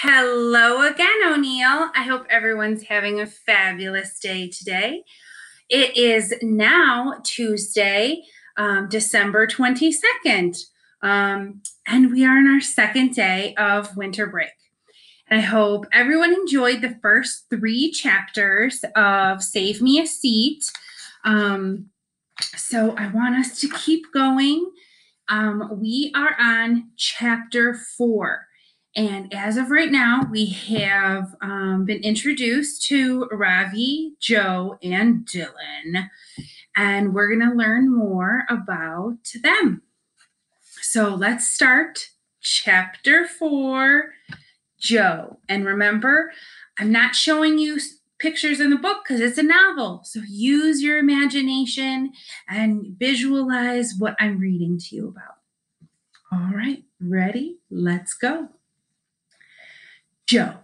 Hello again, O'Neill. I hope everyone's having a fabulous day today. It is now Tuesday, December 22nd, and we are in our second day of winter break. And I hope everyone enjoyed the first 3 chapters of Save Me a Seat. So I want us to keep going. We are on chapter 4. And as of right now, we have been introduced to Ravi, Joe, and Dylan. And we're going to learn more about them. So let's start chapter 4, Joe. And remember, I'm not showing you pictures in the book because it's a novel. So use your imagination and visualize what I'm reading to you about. All right, ready? Let's go. Joe.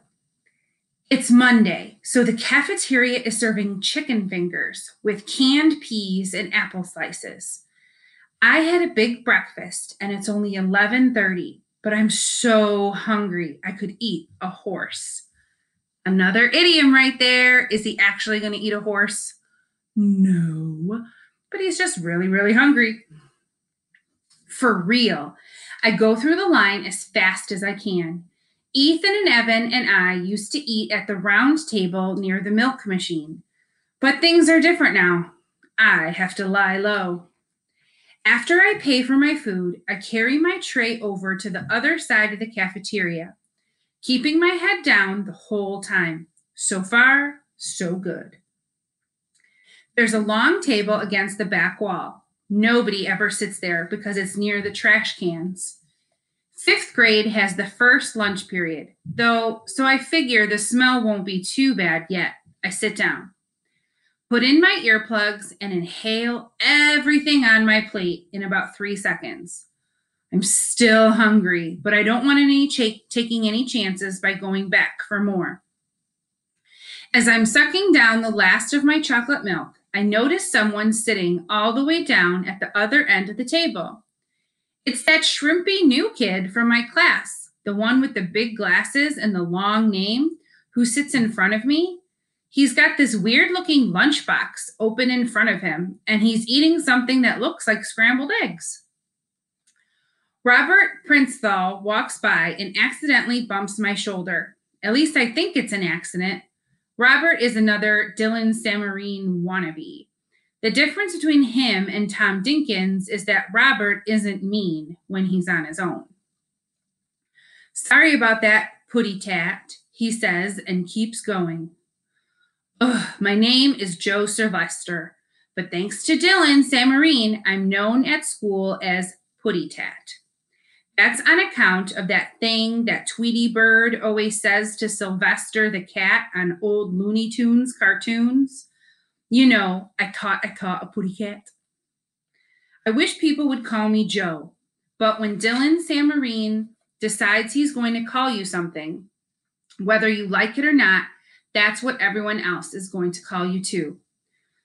It's Monday, so the cafeteria is serving chicken fingers with canned peas and apple slices. I had a big breakfast and it's only 11:30, but I'm so hungry I could eat a horse. Another idiom right there. Is he actually going to eat a horse? No, but he's just really, really hungry. For real, I go through the line as fast as I can. Ethan and Evan and I used to eat at the round table near the milk machine. But things are different now. I have to lie low. After I pay for my food, I carry my tray over to the other side of the cafeteria, keeping my head down the whole time. So far, so good. There's a long table against the back wall. Nobody ever sits there because it's near the trash cans. 5th grade has the first lunch period, though, so I figure the smell won't be too bad yet. I sit down, put in my earplugs, and inhale everything on my plate in about 3 seconds. I'm still hungry, but I don't want taking any chances by going back for more. As I'm sucking down the last of my chocolate milk, I notice someone sitting all the way down at the other end of the table. It's that shrimpy new kid from my class, the one with the big glasses and the long name, who sits in front of me. He's got this weird-looking lunchbox open in front of him, and he's eating something that looks like scrambled eggs. Robert Princethal walks by and accidentally bumps my shoulder. At least I think it's an accident. Robert is another Dylan Samarine wannabe. The difference between him and Tom Dinkins is that Robert isn't mean when he's on his own. Sorry about that, Putty Tat, he says and keeps going. My name is Joe Sylvester, but thanks to Dylan Samarine, I'm known at school as Putty Tat. That's on account of that thing that Tweety Bird always says to Sylvester the cat on old Looney Tunes cartoons. You know, I caught a putty cat. I wish people would call me Joe, but when Dylan Samarine decides he's going to call you something, whether you like it or not, that's what everyone else is going to call you too.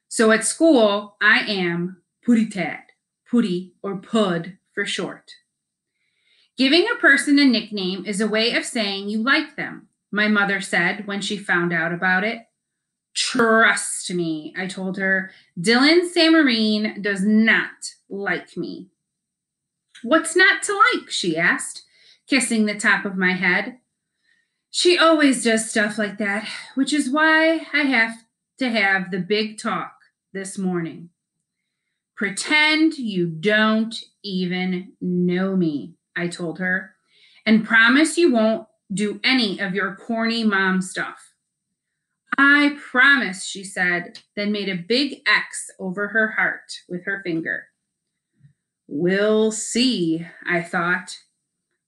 So at school, I am Putty Tat, Putty or Pud for short. Giving a person a nickname is a way of saying you like them, my mother said when she found out about it. Trust me, I told her. Dylan Samarine does not like me. What's not to like? She asked, kissing the top of my head. She always does stuff like that, which is why I have to have the big talk this morning. Pretend you don't even know me, I told her, and promise you won't do any of your corny mom stuff. I promise, she said, then made a big X over her heart with her finger. We'll see, I thought.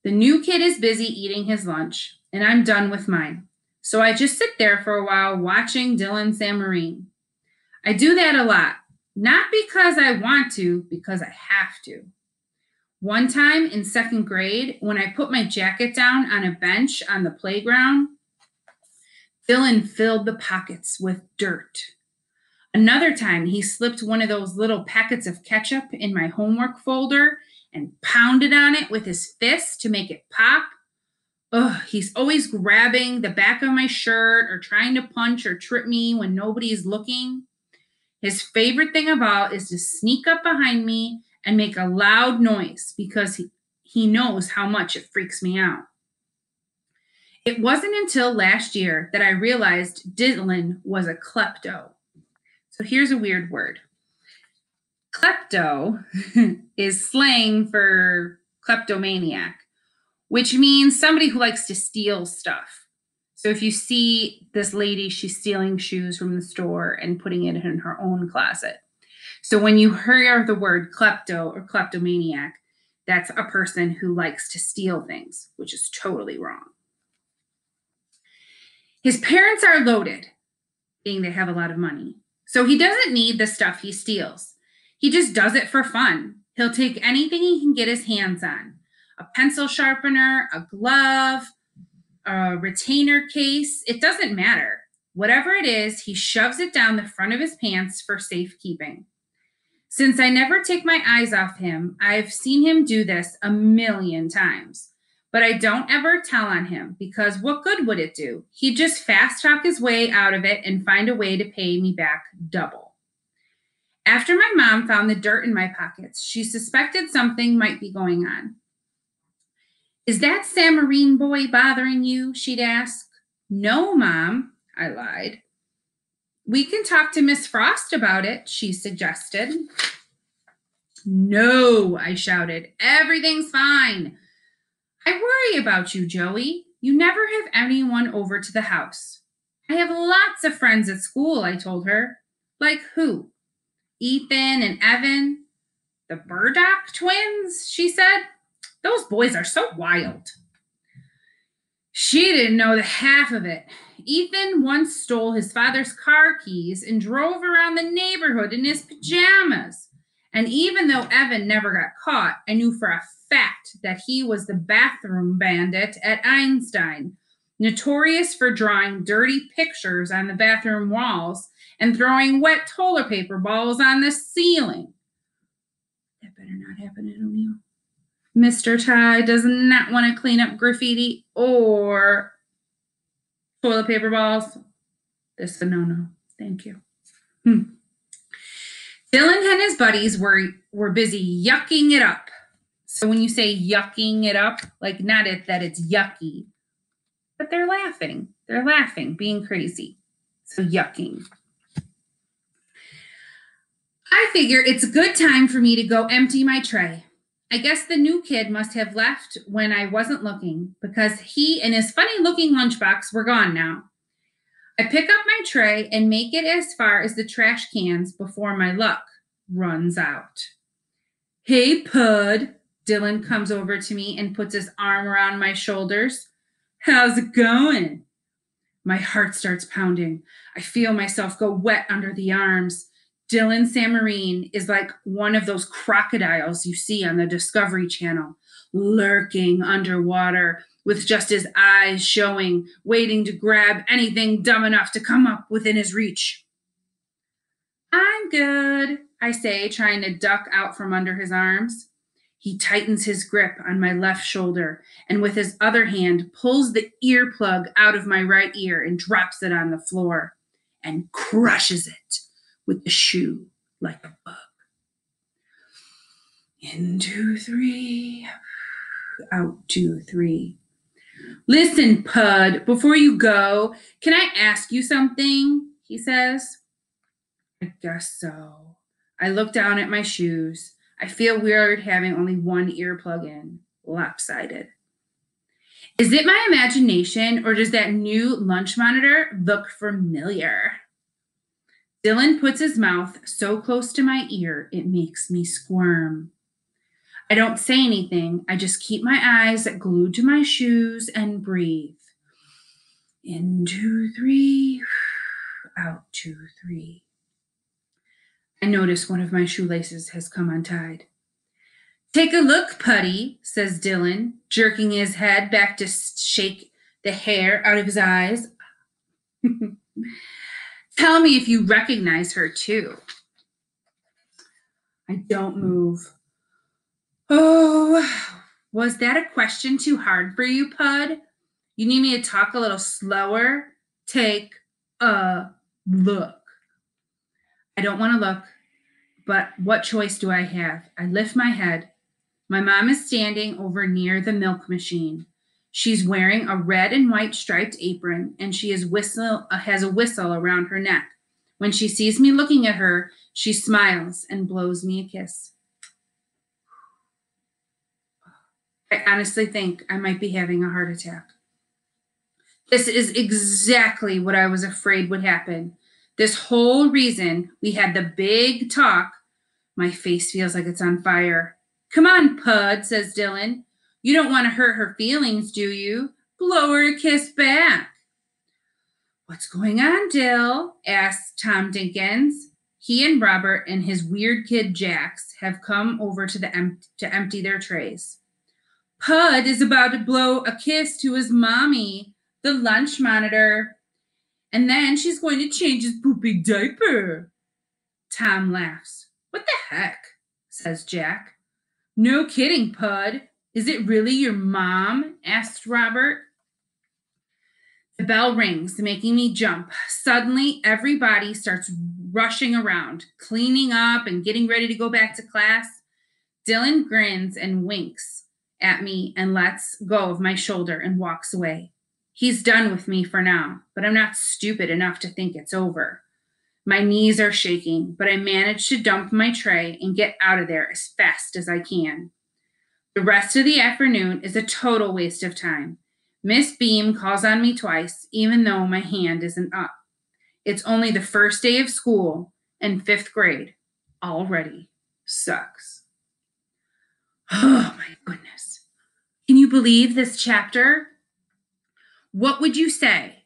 The new kid is busy eating his lunch, and I'm done with mine. So I just sit there for a while watching Dylan Samarine. I do that a lot, not because I want to, because I have to. One time in 2nd grade, when I put my jacket down on a bench on the playground, Dylan filled the pockets with dirt. Another time, he slipped one of those little packets of ketchup in my homework folder and pounded on it with his fist to make it pop. Ugh, he's always grabbing the back of my shirt or trying to punch or trip me when nobody's looking. His favorite thing about is to sneak up behind me and make a loud noise because he knows how much it freaks me out. It wasn't until last year that I realized Dylan was a klepto. So here's a weird word. Klepto is slang for kleptomaniac, which means somebody who likes to steal stuff. So if you see this lady, she's stealing shoes from the store and putting it in her own closet. So when you hear the word klepto or kleptomaniac, that's a person who likes to steal things, which is totally wrong. His parents are loaded, being they have a lot of money. So he doesn't need the stuff he steals. He just does it for fun. He'll take anything he can get his hands on. A pencil sharpener, a glove, a retainer case. It doesn't matter. Whatever it is, he shoves it down the front of his pants for safekeeping. Since I never take my eyes off him, I've seen him do this a million times. But I don't ever tell on him because what good would it do? He'd just fast talk his way out of it and find a way to pay me back double. After my mom found the dirt in my pockets, she suspected something might be going on. Is that Samarine boy bothering you? She'd ask. No, Mom, I lied. We can talk to Miss Frost about it, she suggested. No, I shouted. Everything's fine. I worry about you, Joey. You never have anyone over to the house. I have lots of friends at school, I told her. Like who? Ethan and Evan? The Burdock twins, she said. Those boys are so wild. She didn't know the half of it. Ethan once stole his father's car keys and drove around the neighborhood in his pajamas. And even though Evan never got caught, I knew for a fact that he was the bathroom bandit at Einstein, notorious for drawing dirty pictures on the bathroom walls and throwing wet toilet paper balls on the ceiling. That better not happen at O'Neill. Mr. Ty does not want to clean up graffiti or toilet paper balls. This is a no-no. Thank you. Dylan and his buddies were busy yucking it up. So when you say yucking it up, like not that it's yucky, but they're laughing. They're laughing, being crazy. So yucking. I figure it's a good time for me to go empty my tray. I guess the new kid must have left when I wasn't looking because he and his funny-looking lunchbox were gone now. I pick up my tray and make it as far as the trash cans before my luck runs out. Hey, Pud. Dylan comes over to me and puts his arm around my shoulders. How's it going? My heart starts pounding. I feel myself go wet under the arms. Dylan Samarine is like one of those crocodiles you see on the Discovery Channel, lurking underwater with just his eyes showing, waiting to grab anything dumb enough to come up within his reach. I'm good, I say, trying to duck out from under his arms. He tightens his grip on my left shoulder and with his other hand pulls the earplug out of my right ear and drops it on the floor and crushes it with the shoe like a bug. 1, 2, 3, out 2, 3. Listen, Pud, before you go, can I ask you something? He says. I guess so. I look down at my shoes. I feel weird having only one earplug in, lopsided. Is it my imagination or does that new lunch monitor look familiar? Dylan puts his mouth so close to my ear, it makes me squirm. I don't say anything. I just keep my eyes glued to my shoes and breathe. 1, 2, 3, out 2, 3. I notice one of my shoelaces has come untied. Take a look, Putty, says Dylan, jerking his head back to shake the hair out of his eyes. Tell me if you recognize her, too. I don't move. Oh, was that a question too hard for you, Pud? You need me to talk a little slower? Take a look. I don't want to look, but what choice do I have? I lift my head. My mom is standing over near the milk machine. She's wearing a red and white striped apron, and she has a whistle around her neck. When she sees me looking at her, she smiles and blows me a kiss. I honestly think I might be having a heart attack. This is exactly what I was afraid would happen. This whole reason we had the big talk. My face feels like it's on fire. Come on, Pud, says Dylan. You don't want to hurt her feelings, do you? Blow her a kiss back. What's going on, Dill? Asked Tom Dinkins. He and Robert and his weird kid Jax have come over to empty their trays. Pud is about to blow a kiss to his mommy, the lunch monitor, and then she's going to change his poopy diaper. Tom laughs. What the heck? Says Jack. No kidding, Pud. Is it really your mom? Asked Robert. The bell rings, making me jump. Suddenly, everybody starts rushing around, cleaning up and getting ready to go back to class. Dylan grins and winks at me and lets go of my shoulder and walks away. He's done with me for now, but I'm not stupid enough to think it's over. My knees are shaking, but I manage to dump my tray and get out of there as fast as I can. The rest of the afternoon is a total waste of time. Miss Beam calls on me twice, even though my hand isn't up. It's only the first day of school, and 5th grade already sucks. Oh my goodness. Can you believe this chapter? What would you say?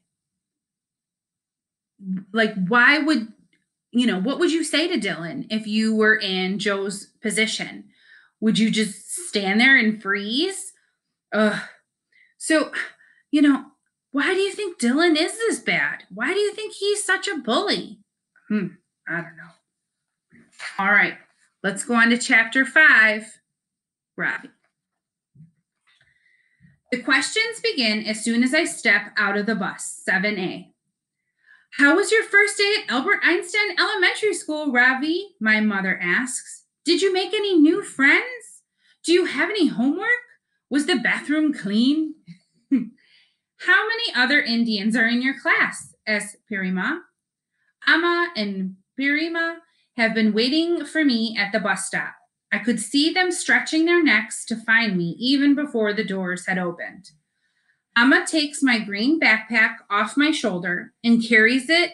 Like, what would you say to Dylan if you were in Joe's position? Would you just stand there and freeze? So, why do you think Dylan is this bad? Why do you think he's such a bully? I don't know. All right, let's go on to chapter 5. Robbie. The questions begin as soon as I step out of the bus, 7A. How was your first day at Albert Einstein Elementary School, Ravi? My mother asks. Did you make any new friends? Do you have any homework? Was the bathroom clean? How many other Indians are in your class? Asks Pirima. Amma and Pirima have been waiting for me at the bus stop. I could see them stretching their necks to find me even before the doors had opened. Amma takes my green backpack off my shoulder and carries it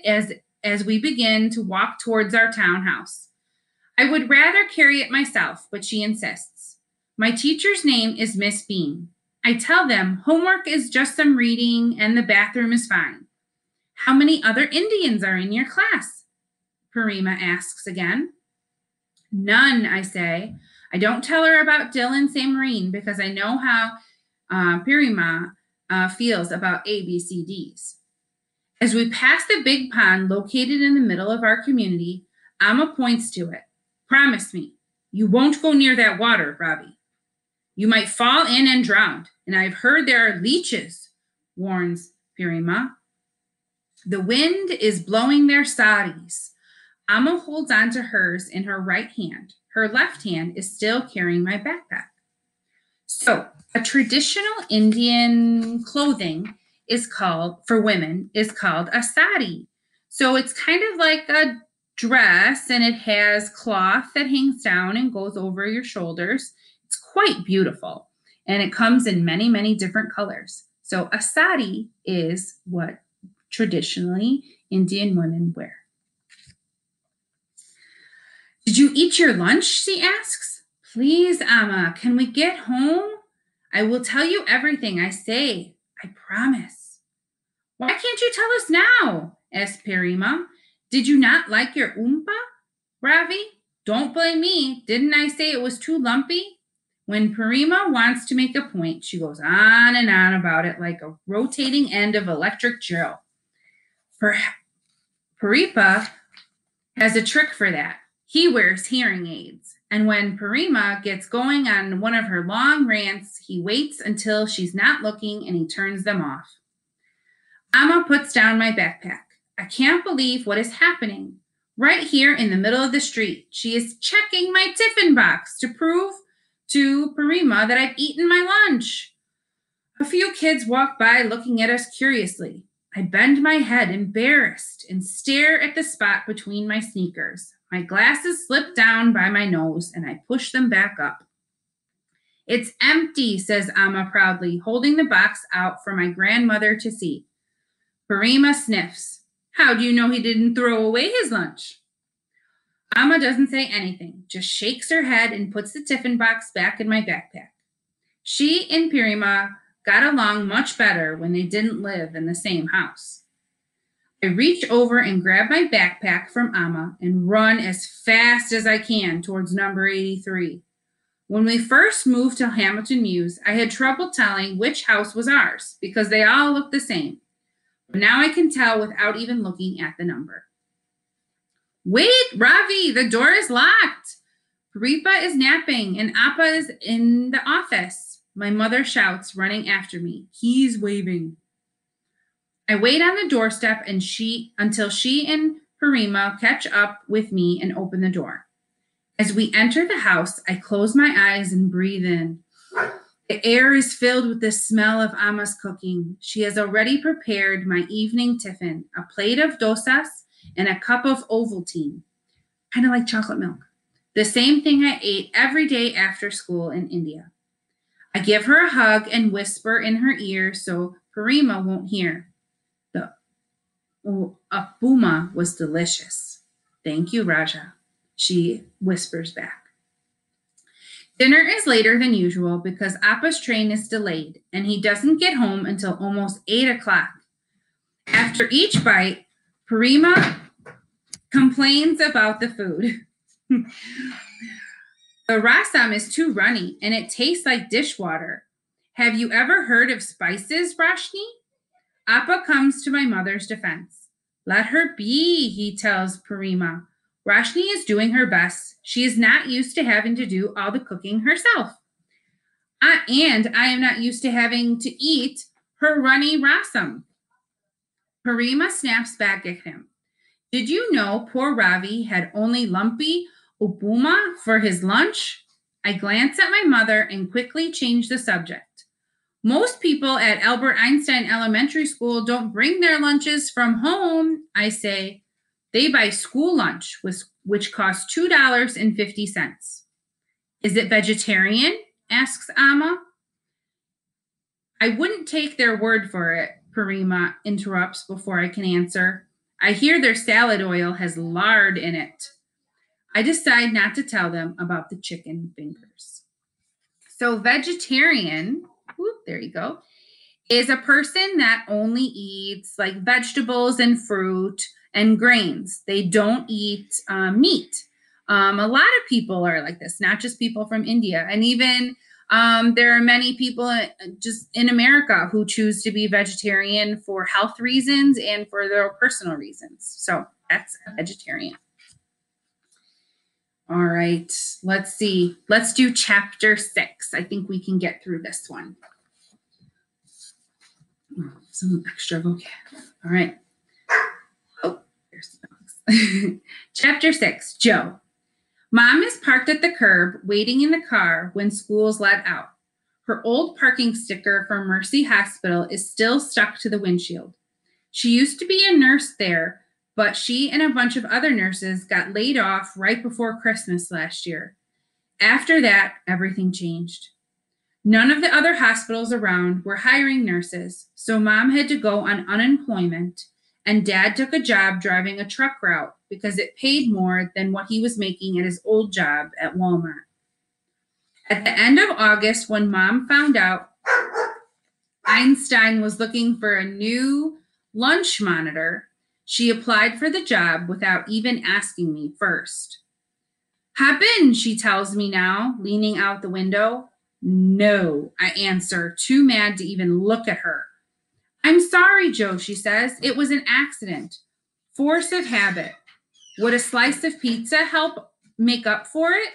as we begin to walk towards our townhouse. I would rather carry it myself, but she insists. My teacher's name is Miss Bean. I tell them homework is just some reading and the bathroom is fine. How many other Indians are in your class? Pirima asks again. None, I say. I don't tell her about Dylan Samarine because I know how Pirima feels about ABCDs. As we pass the big pond located in the middle of our community, Amma points to it. Promise me, you won't go near that water, Robbie. You might fall in and drown, and I've heard there are leeches, warns Pirima. The wind is blowing their saris. Amma holds on to hers in her right hand. Her left hand is still carrying my backpack. So, a traditional Indian clothing for women is called a sari. So it's kind of like a dress, and it has cloth that hangs down and goes over your shoulders. It's quite beautiful, and it comes in many, many different colors. So a sari is what traditionally Indian women wear. Did you eat your lunch? She asks. Please, Amma, can we get home? I will tell you everything I say. I promise. Why can't you tell us now? Asked Pirima. Did you not like your oompa? Ravi, don't blame me. Didn't I say it was too lumpy? When Pirima wants to make a point, she goes on and on about it like a rotating end of electric drill. Paripa has a trick for that. He wears hearing aids. And when Parima gets going on one of her long rants, he waits until she's not looking and he turns them off. Amma puts down my backpack. I can't believe what is happening. Right here in the middle of the street, she is checking my tiffin box to prove to Parima that I've eaten my lunch. A few kids walk by looking at us curiously. I bend my head, embarrassed, and stare at the spot between my sneakers. My glasses slip down by my nose, and I push them back up. It's empty, says Amma proudly, holding the box out for my grandmother to see. Parima sniffs. How do you know he didn't throw away his lunch? Amma doesn't say anything, just shakes her head and puts the tiffin box back in my backpack. She and Parima got along much better when they didn't live in the same house. I reach over and grab my backpack from Amma and run as fast as I can towards number 83. When we first moved to Hamilton Mews, I had trouble telling which house was ours because they all looked the same. But now I can tell without even looking at the number. Wait, Ravi, the door is locked. Paripa is napping and Appa is in the office. My mother shouts, running after me. He's waving. I wait on the doorstep until she and Parima catch up with me and open the door. As we enter the house, I close my eyes and breathe in. The air is filled with the smell of Amma's cooking. She has already prepared my evening tiffin, a plate of dosas and a cup of Ovaltine, kind of like chocolate milk, the same thing I ate every day after school in India. I give her a hug and whisper in her ear so Parima won't hear. The Appuma was delicious. Thank you, Raja, she whispers back. Dinner is later than usual because Appa's train is delayed and he doesn't get home until almost 8 o'clock. After each bite, Parima complains about the food. The rasam is too runny and it tastes like dishwater. Have you ever heard of spices, Roshni? Appa comes to my mother's defense. Let her be, he tells Parima. Roshni is doing her best. She is not used to having to do all the cooking herself. And I am not used to having to eat her runny rasam. Parima snaps back at him. Did you know poor Ravi had only lumpy upuma for his lunch? I glance at my mother and quickly change the subject. Most people at Albert Einstein Elementary School don't bring their lunches from home, I say. They buy school lunch, which costs $2.50. Is it vegetarian? Asks Amma. I wouldn't take their word for it, Parima interrupts before I can answer. I hear their salad oil has lard in it. I decide not to tell them about the chicken fingers. So vegetarian, there you go, is a person that only eats like vegetables and fruit and grains. They don't eat meat. A lot of people are like this, not just people from India. And even there are many people just in America who choose to be vegetarian for health reasons and for their personal reasons. So that's a vegetarian. All right, let's see. Let's do chapter 6. I think we can get through this one. Some extra vocab. All right. Oh, there's the dogs. Chapter 6, Joe. Mom is parked at the curb, waiting in the car when school's let out. Her old parking sticker from Mercy Hospital is still stuck to the windshield. She used to be a nurse there, but she and a bunch of other nurses got laid off right before Christmas last year. After that, everything changed. None of the other hospitals around were hiring nurses, so Mom had to go on unemployment, and Dad took a job driving a truck route because it paid more than what he was making at his old job at Walmart. At the end of August, when Mom found out Einstein was looking for a new lunch monitor, she applied for the job without even asking me first. Hop in, she tells me now, leaning out the window. No, I answer, too mad to even look at her. I'm sorry, Joe, she says. It was an accident. Force of habit. Would a slice of pizza help make up for it?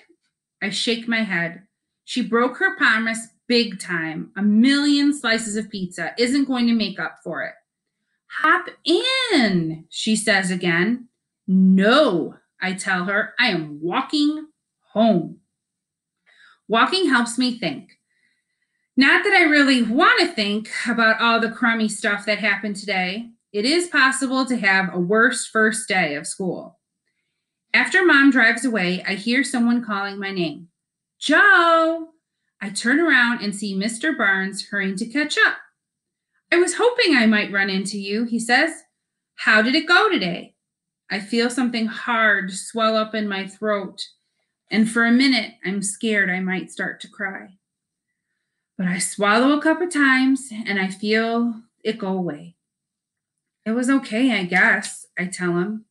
I shake my head. She broke her promise big time. 1,000,000 slices of pizza isn't going to make up for it. Hop in, she says again. No, I tell her, I am walking home. Walking helps me think. Not that I really want to think about all the crummy stuff that happened today. It is possible to have a worse first day of school. After Mom drives away, I hear someone calling my name. Joe! I turn around and see Mr. Barnes hurrying to catch up. I was hoping I might run into you, he says. How did it go today? I feel something hard swell up in my throat, and for a minute, I'm scared I might start to cry. But I swallow a couple times, and I feel it go away. It was okay, I guess, I tell him.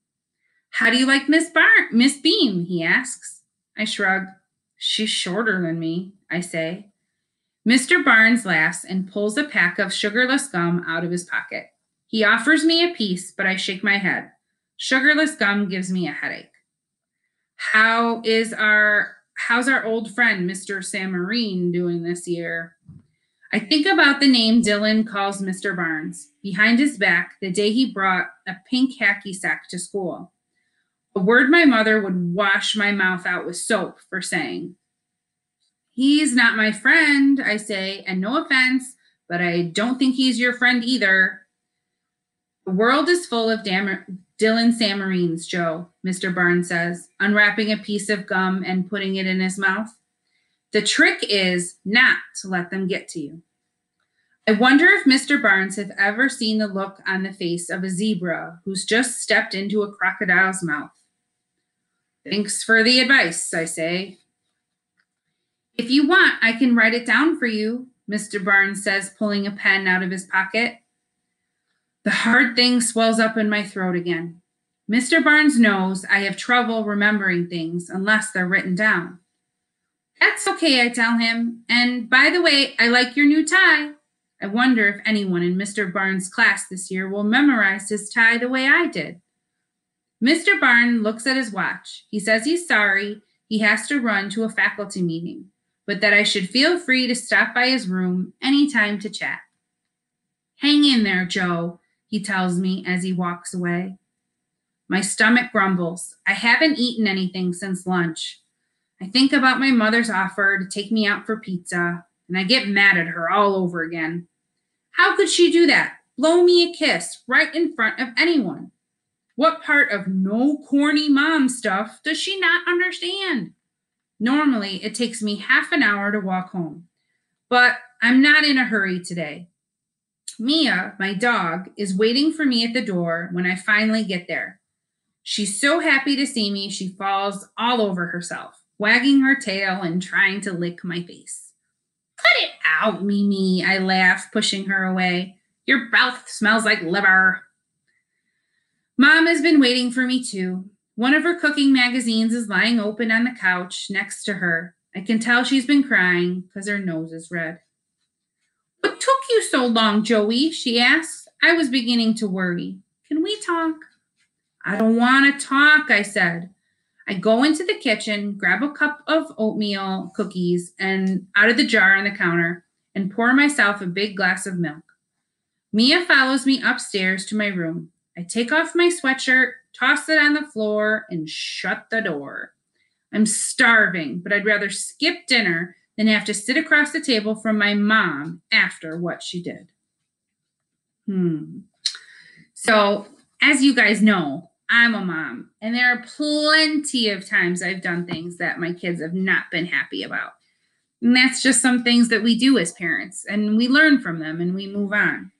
How do you like Miss Beam, he asks. I shrug. She's shorter than me, I say. Mr. Barnes laughs and pulls a pack of sugarless gum out of his pocket. He offers me a piece, but I shake my head. Sugarless gum gives me a headache. How's our old friend, Mr. Samarine, doing this year? I think about the name Dylan calls Mr. Barnes behind his back the day he brought a pink hacky sack to school. A word my mother would wash my mouth out with soap for saying. He's not my friend, I say, and no offense, but I don't think he's your friend either. The world is full of Dylan Samarines, Joe, Mr. Barnes says, unwrapping a piece of gum and putting it in his mouth. The trick is not to let them get to you. I wonder if Mr. Barnes has ever seen the look on the face of a zebra who's just stepped into a crocodile's mouth. Thanks for the advice, I say. If you want, I can write it down for you, Mr. Barnes says, pulling a pen out of his pocket. The hard thing swells up in my throat again. Mr. Barnes knows I have trouble remembering things unless they're written down. That's okay, I tell him. And by the way, I like your new tie. I wonder if anyone in Mr. Barnes' class this year will memorize his tie the way I did. Mr. Barnes looks at his watch. He says he's sorry. He has to run to a faculty meeting, but that I should feel free to stop by his room anytime to chat. Hang in there, Joe, he tells me as he walks away. My stomach grumbles. I haven't eaten anything since lunch. I think about my mother's offer to take me out for pizza, and I get mad at her all over again. How could she do that? Blow me a kiss right in front of anyone. What part of no corny mom stuff does she not understand? Normally, it takes me half an hour to walk home, but I'm not in a hurry today. Mia, my dog, is waiting for me at the door when I finally get there. She's so happy to see me, she falls all over herself, wagging her tail and trying to lick my face. Cut it out, Mimi, I laugh, pushing her away. Your mouth smells like liver. Mom has been waiting for me too. One of her cooking magazines is lying open on the couch next to her. I can tell she's been crying because her nose is red. What took you so long, Joey? She asks. I was beginning to worry. Can we talk? I don't want to talk, I said. I go into the kitchen, grab a cup of oatmeal cookies and out of the jar on the counter and pour myself a big glass of milk. Mia follows me upstairs to my room. I take off my sweatshirt, toss it on the floor, and shut the door. I'm starving, but I'd rather skip dinner than have to sit across the table from my mom after what she did. So, as you guys know, I'm a mom, and there are plenty of times I've done things that my kids have not been happy about. And that's just some things that we do as parents, and we learn from them and we move on.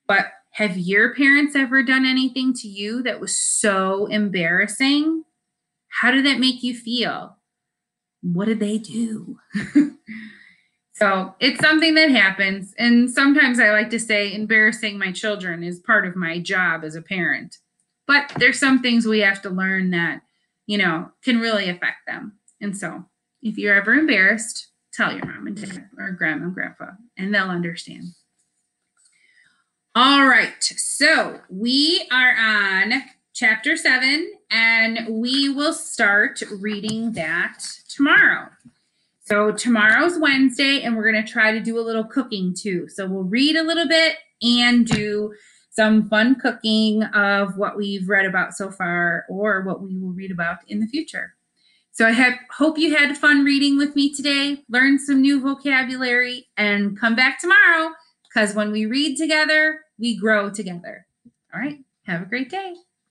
But have your parents ever done anything to you that was so embarrassing? How did that make you feel? What did they do? So it's something that happens. And sometimes I like to say embarrassing my children is part of my job as a parent. But there's some things we have to learn that, can really affect them. And so if you're ever embarrassed, tell your mom and dad or grandma and grandpa, and they'll understand. All right. So we are on chapter 7, and we will start reading that tomorrow. So tomorrow's Wednesday, and we're going to try to do a little cooking too. So we'll read a little bit and do some fun cooking of what we've read about so far or what we will read about in the future. So I hope you had fun reading with me today, learned some new vocabulary, and come back tomorrow because when we read together, we grow together. All right, have a great day.